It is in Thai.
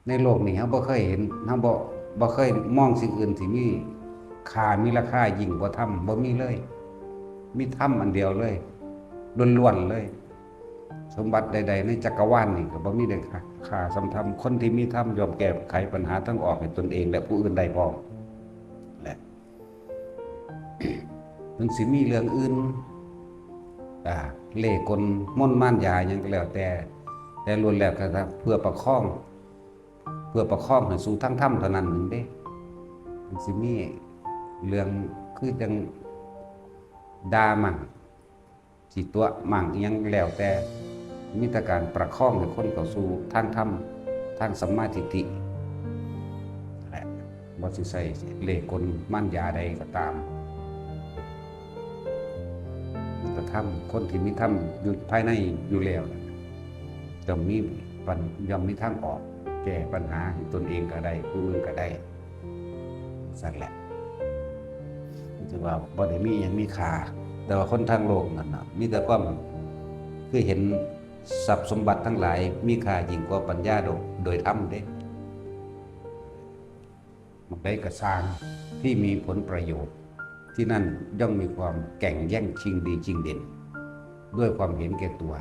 ในโลกนี้เราบ่เคยเห็นเราบ่เคยมองสิ่งอื่นที่มีค่ามีราคายิ่งกว่าธรรมบ่มีเลยมีธรรมอันเดียวเลยล้วนๆเลยสมบัติใดๆในจักรวาลนี่ก็บ่มีได้ค่าสำธรรมคนที่มีธรรมยอมแก้ไขปัญหาทั้งออกให้ตนเองและผู้อื่นได้พร้อมแหละถึงสิมีเรื่องอื่นเล่ห์กลมนต์ม่านยาหยังก็แล้วแต่ล้วนแล้วก็เพื่อประคองให้สู่ทางธรรมเท่านั้นหนึ่งเด้มันสิมีเรื่องคือจังด่ามั่งสิตัวมั่งอิหยังแล้วแต่มีแต่การประคองให้คนเข้าสู่ทางธรรมทางสัมมาทิฏฐิแหละบ่สิใส่เล่ห์กลม่านยาใดก็ตามแต่ธรรมคนที่มีธรรมอยู่ภายในอยู่แล้วจะมีย่อมมีทางออกแก้ปัญหาให้ตนเองก็ได้ผู้อื่นก็ได้สั่นแหละถือว่าบ่ได้มีหยังมีค่าแต่ว่าคนทางโลกนั่นน่ะมีแต่ความคือเห็นทรัพย์สมบัติทั้งหลายมีค่ายิ่งกว่าปัญญาโดยธรรมเด้มันได้กระสร้างที่มีผลประโยชน์ที่นั่นย่อมมีความแก่งแย่งชิงดีชิงเด่นด้วยความเห็นแก่ตัว